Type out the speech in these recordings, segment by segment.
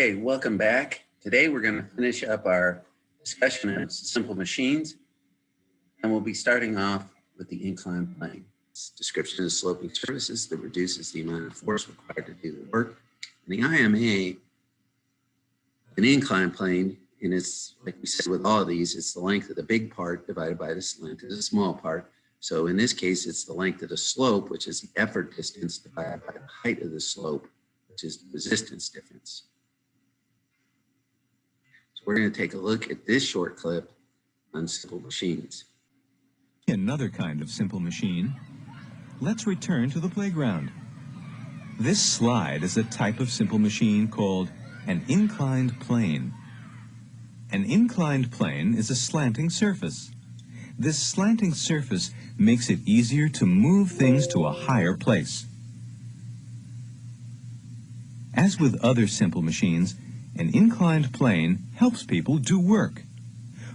Okay, welcome back. Today we're going to finish up our discussion of simple machines, and we'll be starting off with the inclined plane. It's description of sloping surfaces that reduces the amount of force required to do the work. In the IMA, an inclined plane, and it's like we said with all of these, it's the length of the big part divided by the length of the small part. So in this case, it's the length of the slope, which is the effort distance, divided by the height of the slope, which is the resistance difference. So we're going to take a look at this short clip on simple machines. Another kind of simple machine. Let's return to the playground. This slide is a type of simple machine called an inclined plane. An inclined plane is a slanting surface. This slanting surface makes it easier to move things to a higher place. As with other simple machines, an inclined plane helps people do work.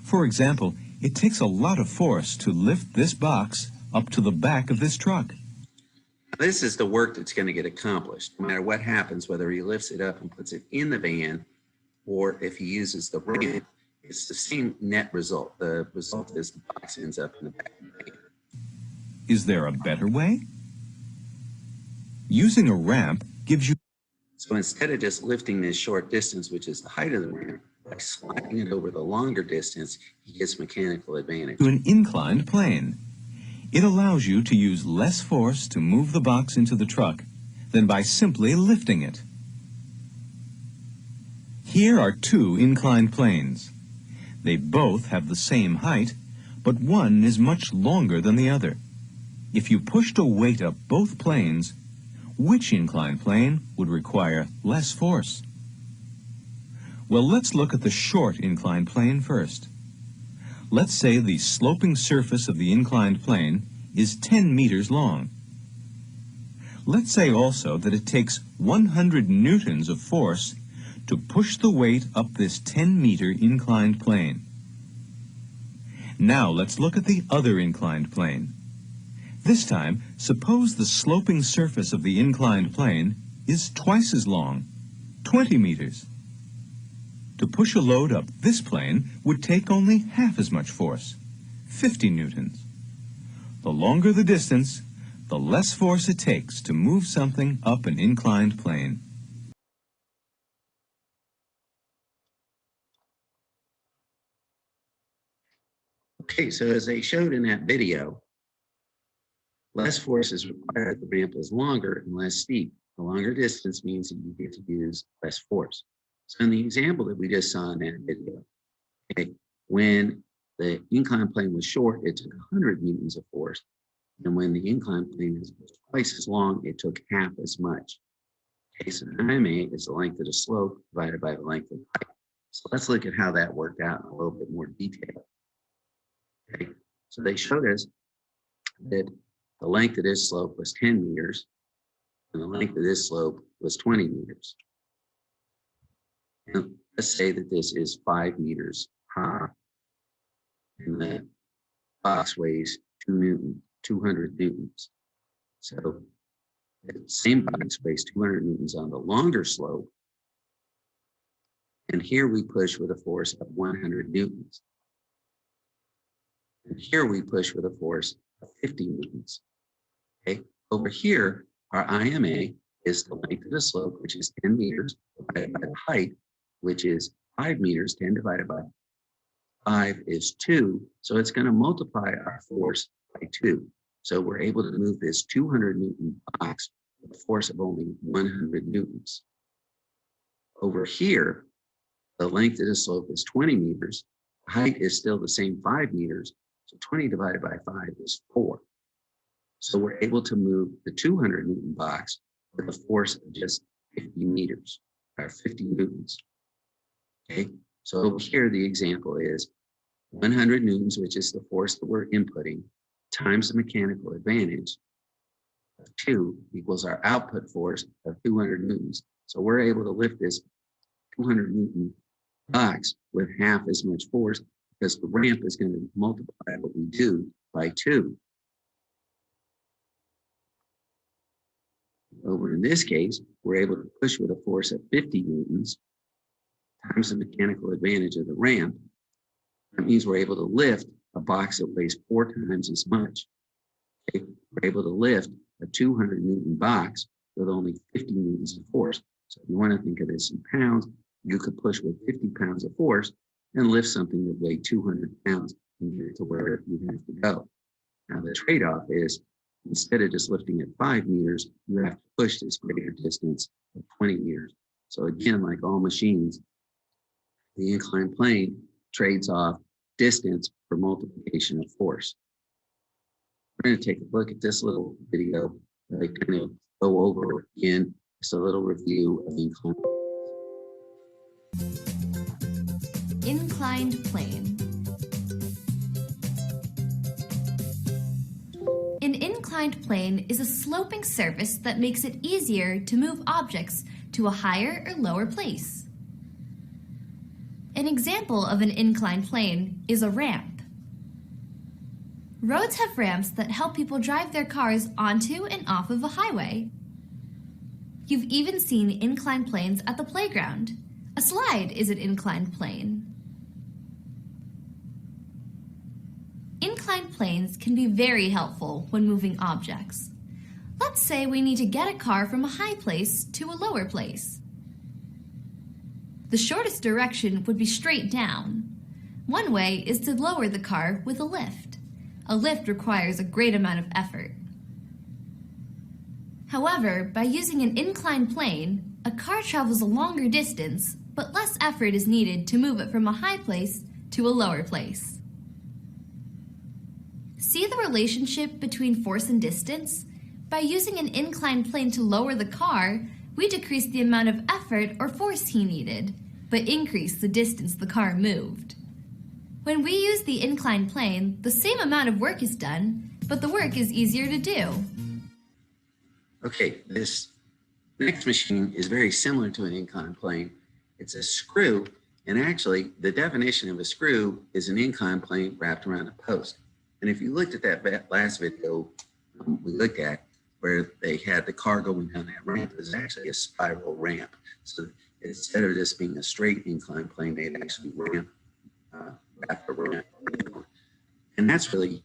For example, it takes a lot of force to lift this box up to the back of this truck. This is the work that's going to get accomplished, no matter what happens, whether he lifts it up and puts it in the van, or if he uses the ramp, it's the same net result. The result is the box ends up in the back of the van. Is there a better way? Using a ramp gives you... So instead of just lifting this short distance, which is the height of the ramp, by sliding it over the longer distance, he gets mechanical advantage. To an inclined plane. It allows you to use less force to move the box into the truck than by simply lifting it. Here are two inclined planes. They both have the same height, but one is much longer than the other. If you pushed a weight up both planes, which inclined plane would require less force? Well, let's look at the short inclined plane first. Let's say the sloping surface of the inclined plane is 10 meters long. Let's say also that it takes 100 newtons of force to push the weight up this 10-meter inclined plane. Now let's look at the other inclined plane. This time, suppose the sloping surface of the inclined plane is twice as long, 20 meters. To push a load up this plane would take only half as much force, 50 newtons. The longer the distance, the less force it takes to move something up an inclined plane. Okay, so as they showed in that video, less force is required. The ramp is longer and less steep. The longer distance means that you get to use less force. So in the example that we just saw in that video, okay, when the inclined plane was short, it took 100 newtons of force. And when the inclined plane is twice as long, it took half as much. Okay, so IMA is the length of the slope divided by the length of the height. So let's look at how that worked out in a little bit more detail. Okay, so they showed us that the length of this slope was 10 meters, and the length of this slope was 20 meters. And let's say that this is 5 meters high, and the box weighs 200 newtons. So the same box weighs 200 newtons on the longer slope, and here we push with a force of 100 newtons. And here we push with a force of 50 newtons. Okay, over here, our IMA is the length of the slope, which is 10 meters, divided by the height, which is 5 meters. 10 divided by 5 is 2. So it's going to multiply our force by 2. So we're able to move this 200 Newton box with a force of only 100 newtons. Over here, the length of the slope is 20 meters. The height is still the same 5 meters. So 20 divided by 5 is 4. So we're able to move the 200 Newton box with a force of just 50 meters, or 50 newtons. Okay, so over here, the example is 100 newtons, which is the force that we're inputting, times the mechanical advantage of 2 equals our output force of 200 newtons. So we're able to lift this 200 Newton box with half as much force because the ramp is going to multiply what we do by 2. Over in this case, we're able to push with a force of 50 newtons times the mechanical advantage of the ramp. That means we're able to lift a box that weighs 4 times as much. Okay? We're able to lift a 200 Newton box with only 50 Newtons of force. So if you want to think of this in pounds, you could push with 50 pounds of force and lift something that weighed 200 pounds and get it to where you have to go. Now the trade-off is, instead of just lifting it 5 meters, you have to push this greater distance of 20 meters. So again, like all machines, the inclined plane trades off distance for multiplication of force. We're going to take a look at this little video that I kind of go over again. Just a little review of inclined. Inclined plane. An inclined plane is a sloping surface that makes it easier to move objects to a higher or lower place. An example of an inclined plane is a ramp. Roads have ramps that help people drive their cars onto and off of a highway. You've even seen inclined planes at the playground. A slide is an inclined plane. Inclined planes can be very helpful when moving objects. Let's say we need to get a car from a high place to a lower place. The shortest direction would be straight down. One way is to lower the car with a lift. A lift requires a great amount of effort. However, by using an inclined plane, a car travels a longer distance, but less effort is needed to move it from a high place to a lower place. See the relationship between force and distance? By using an inclined plane to lower the car, we decrease the amount of effort or force he needed, but increase the distance the car moved. When we use the inclined plane, the same amount of work is done, but the work is easier to do. Okay, this next machine is very similar to an inclined plane. It's a screw, and actually the definition of a screw is an inclined plane wrapped around a post. And if you looked at that last video we looked at, where they had the car going down that ramp, it was actually a spiral ramp. So instead of just being a straight inclined plane, they'd actually wrap around. And that's really,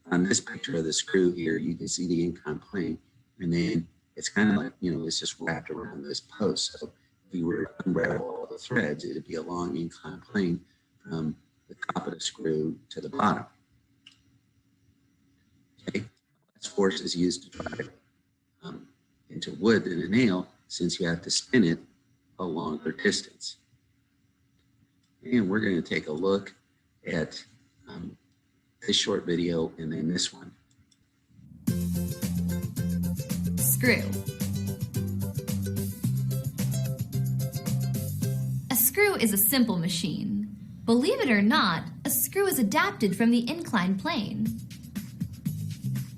on this picture of the screw here, you can see the inclined plane. And then it's kind of like, it's just wrapped around this post. So if you were to unravel all the threads, it'd be a long inclined plane from the top of the screw to the bottom. Okay, less force is used to drive into wood than a nail, since you have to spin it a longer distance. And we're going to take a look at this short video and then this one. Screw. A screw is a simple machine. Believe it or not, a screw is adapted from the inclined plane.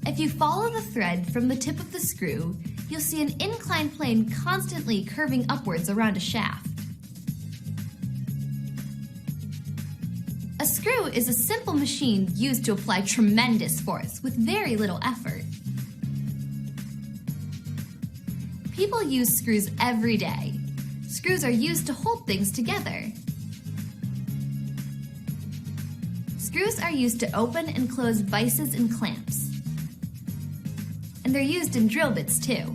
If you follow the thread from the tip of the screw, you'll see an inclined plane constantly curving upwards around a shaft. A screw is a simple machine used to apply tremendous force with very little effort. People use screws every day. Screws are used to hold things together. Screws are used to open and close vices and clamps. And they're used in drill bits too.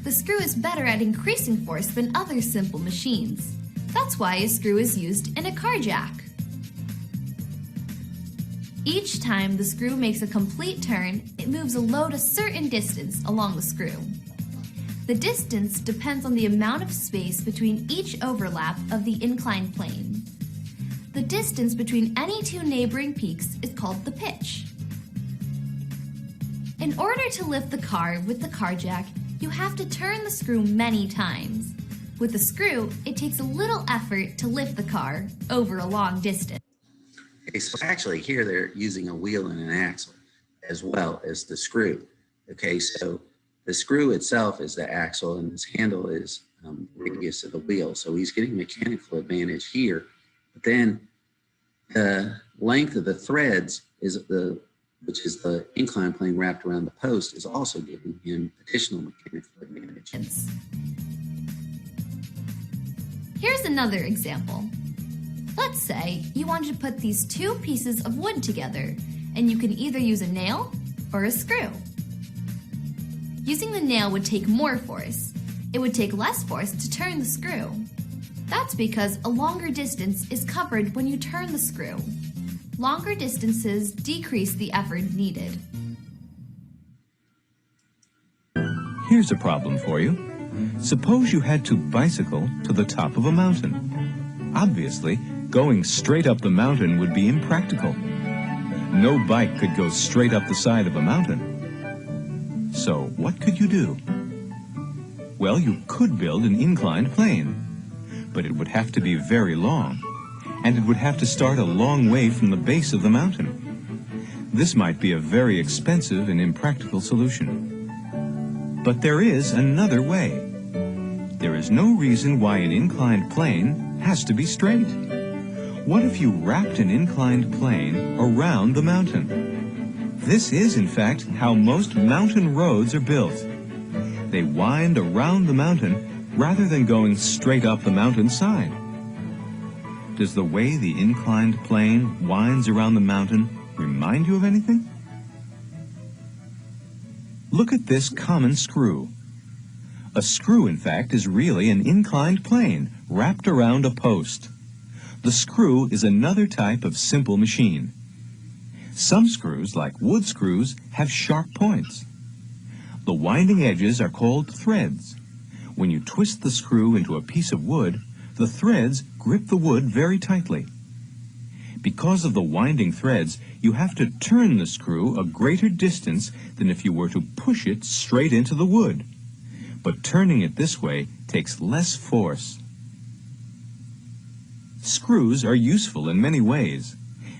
The screw is better at increasing force than other simple machines. That's why a screw is used in a car jack. Each time the screw makes a complete turn, it moves a load a certain distance along the screw. The distance depends on the amount of space between each overlap of the inclined plane. The distance between any two neighboring peaks is called the pitch. In order to lift the car with the car jack, you have to turn the screw many times. With the screw, it takes a little effort to lift the car over a long distance. Okay, so actually here they're using a wheel and an axle as well as the screw. Okay, so the screw itself is the axle and this handle is radius of the wheel. So he's getting mechanical advantage here. But then the length of the threads which is the inclined plane wrapped around the post, is also giving him additional mechanical advantage. Here's another example. Let's say you wanted to put these two pieces of wood together, and you can either use a nail or a screw. Using the nail would take more force. It would take less force to turn the screw. That's because a longer distance is covered when you turn the screw. Longer distances decrease the effort needed. Here's a problem for you. Suppose you had to bicycle to the top of a mountain. Obviously, going straight up the mountain would be impractical. No bike could go straight up the side of a mountain. So what could you do? Well, you could build an inclined plane, but it would have to be very long, and it would have to start a long way from the base of the mountain. This might be a very expensive and impractical solution. But there is another way. There is no reason why an inclined plane has to be straight. What if you wrapped an inclined plane around the mountain? This is, in fact, how most mountain roads are built. They wind around the mountain rather than going straight up the mountainside. Does the way the inclined plane winds around the mountain remind you of anything? Look at this common screw. A screw, in fact, is really an inclined plane wrapped around a post. The screw is another type of simple machine. Some screws, like wood screws, have sharp points. The winding edges are called threads. When you twist the screw into a piece of wood, the threads grip the wood very tightly. Because of the winding threads, you have to turn the screw a greater distance than if you were to push it straight into the wood. But turning it this way takes less force. Screws are useful in many ways.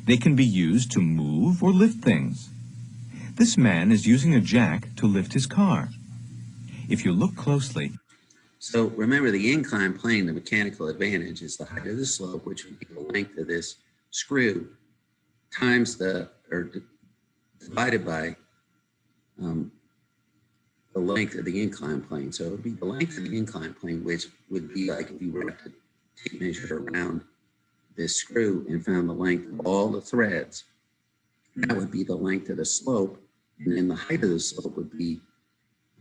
They can be used to move or lift things. This man is using a jack to lift his car. If you look closely, So remember, the inclined plane, the mechanical advantage is the height of the slope, which would be the length of this screw, times divided by the length of the inclined plane. So it would be the length of the inclined plane, which would be like if you were to take measure around this screw and found the length of all the threads. That would be the length of the slope, and then the height of the slope would be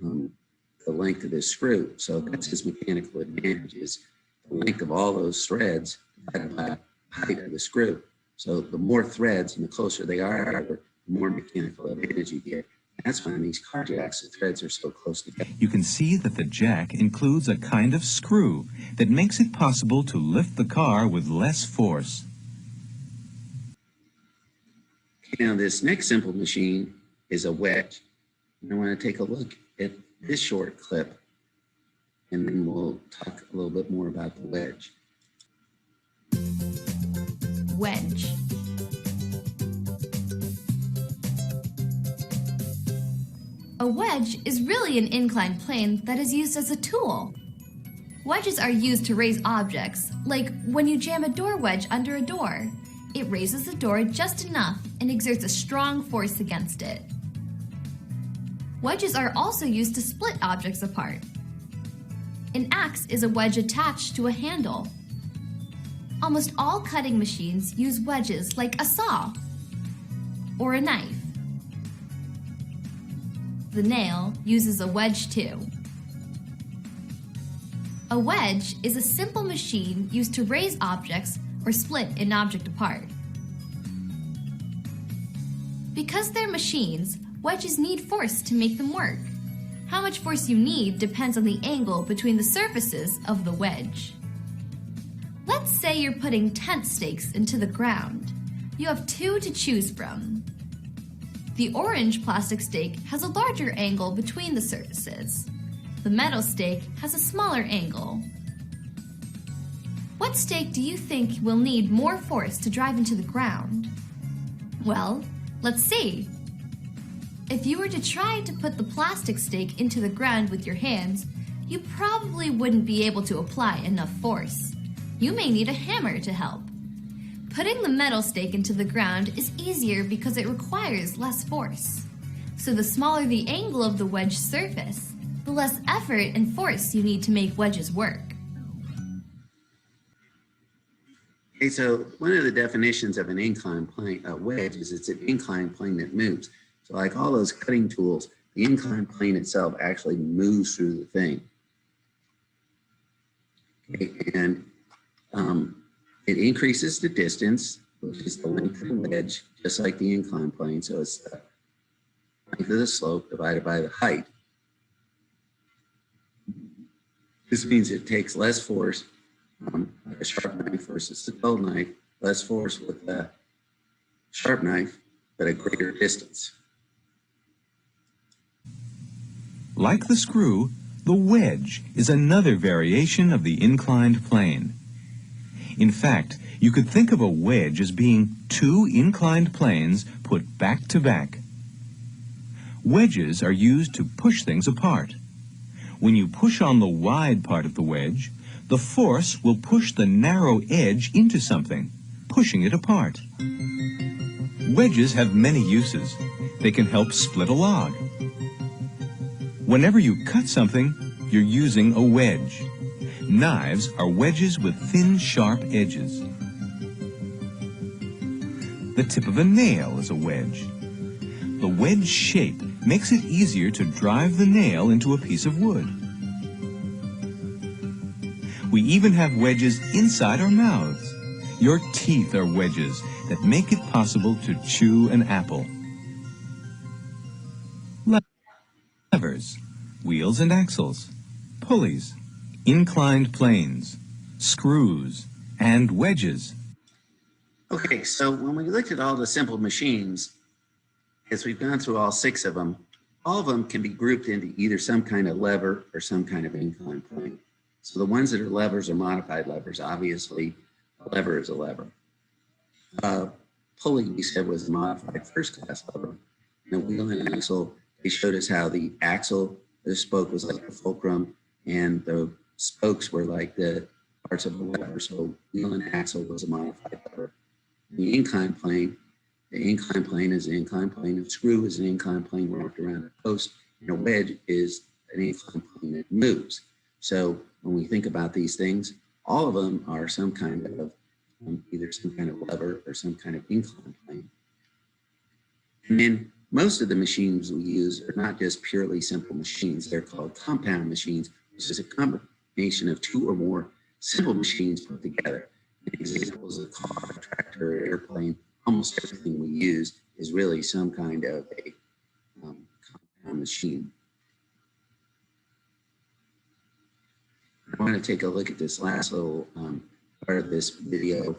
the length of this screw. So that's his mechanical advantage, is the length of all those threads divided by the height of the screw. So the more threads and the closer they are, the more mechanical advantage you get. That's why in these car jacks, the threads are so close together. you can see that the jack includes a kind of screw that makes it possible to lift the car with less force. Now, this next simple machine is a wedge. And I want to take a look at this short clip, and then we'll talk a little bit more about the wedge. Wedge. A wedge is really an inclined plane that is used as a tool. Wedges are used to raise objects, like when you jam a door wedge under a door. It raises the door just enough and exerts a strong force against it. Wedges are also used to split objects apart. An axe is a wedge attached to a handle. Almost all cutting machines use wedges, like a saw or a knife. The nail uses a wedge too. A wedge is a simple machine used to raise objects or split an object apart. Because they're machines, wedges need force to make them work. How much force you need depends on the angle between the surfaces of the wedge. Let's say you're putting tent stakes into the ground. You have two to choose from. The orange plastic stake has a larger angle between the surfaces. The metal stake has a smaller angle. What stake do you think will need more force to drive into the ground? Well, let's see. If you were to try to put the plastic stake into the ground with your hands, you probably wouldn't be able to apply enough force. You may need a hammer to help. Putting the metal stake into the ground is easier because it requires less force. So the smaller the angle of the wedge surface, the less effort and force you need to make wedges work. Okay, so one of the definitions of an inclined plane, a wedge, is it's an inclined plane that moves. So like all those cutting tools, the inclined plane itself actually moves through the thing. Okay, and it increases the distance, which is the length of the wedge, just like the inclined plane. So it's the length of the slope divided by the height. This means it takes less force, like a sharp knife versus a dull knife, less force with a sharp knife, but a greater distance. Like the screw, the wedge is another variation of the inclined plane. In fact, you could think of a wedge as being two inclined planes put back to back. Wedges are used to push things apart. When you push on the wide part of the wedge, the force will push the narrow edge into something, pushing it apart. Wedges have many uses. They can help split a log. Whenever you cut something, you're using a wedge. Knives are wedges with thin, sharp edges. The tip of a nail is a wedge. The wedge shape makes it easier to drive the nail into a piece of wood. We even have wedges inside our mouths. Your teeth are wedges that make it possible to chew an apple. Levers, wheels and axles, pulleys, inclined planes, screws, and wedges. Okay, so when we looked at all the simple machines, as we've gone through all 6 of them, all of them can be grouped into either some kind of lever or some kind of inclined plane. So the ones that are levers are modified levers. Obviously, a lever is a lever. Pulley, we said, was a modified first-class lever. And the wheel and axle, they showed us how the axle, the spoke was like the fulcrum, and the spokes were like the parts of the lever. So wheel and axle was a modified lever. The inclined plane is an inclined plane. A screw is an inclined plane wrapped around a post, and a wedge is an inclined plane that moves. So when we think about these things, all of them are some kind of either some kind of lever or some kind of inclined plane. And then most of the machines we use are not just purely simple machines. They're called compound machines, which is a combination of 2 or more simple machines put together. Examples of car, tractor, airplane, almost everything we use is really some kind of a compound machine. I want to take a look at this last little part of this video,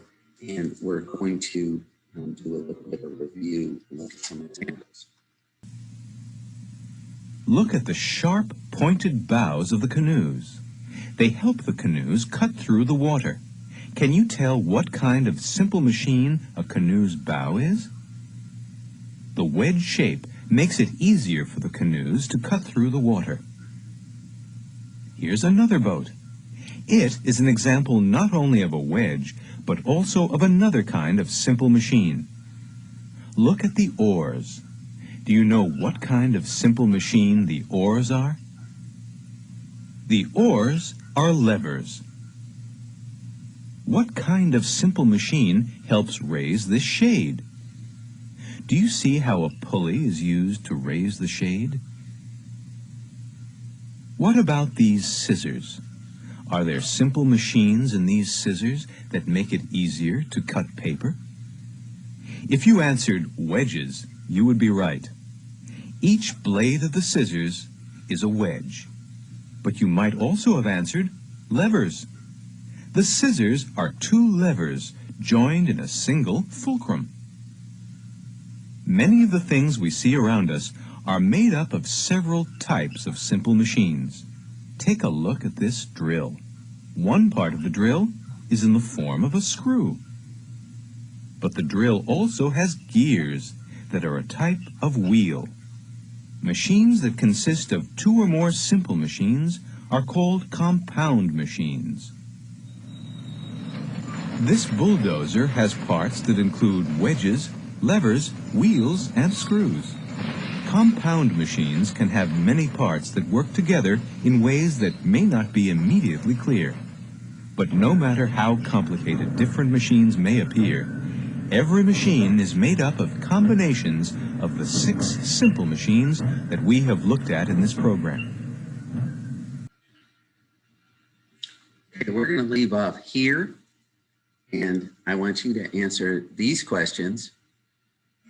and we're going to do a little bit of review and look at some examples. Look at the sharp, pointed bows of the canoes. They help the canoes cut through the water. Can you tell what kind of simple machine a canoe's bow is? The wedge shape makes it easier for the canoes to cut through the water. Here's another boat. It is an example not only of a wedge, but also of another kind of simple machine. Look at the oars. Do you know what kind of simple machine the oars are? The oars are levers. What kind of simple machine helps raise this shade? Do you see how a pulley is used to raise the shade? What about these scissors? Are there simple machines in these scissors that make it easier to cut paper? If you answered wedges, you would be right. Each blade of the scissors is a wedge. But you might also have answered levers. The scissors are 2 levers joined in a single fulcrum. Many of the things we see around us are made up of several types of simple machines. Take a look at this drill. One part of the drill is in the form of a screw. But the drill also has gears that are a type of wheel. Machines that consist of 2 or more simple machines are called compound machines. This bulldozer has parts that include wedges, levers, wheels, and screws. Compound machines can have many parts that work together in ways that may not be immediately clear. But no matter how complicated different machines may appear, every machine is made up of combinations of the 6 simple machines that we have looked at in this program. Okay, we're going to leave off here, and I want you to answer these questions,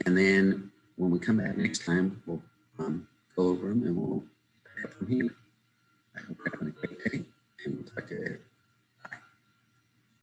and then when we come back next time, we'll go over them and we'll pick up from here.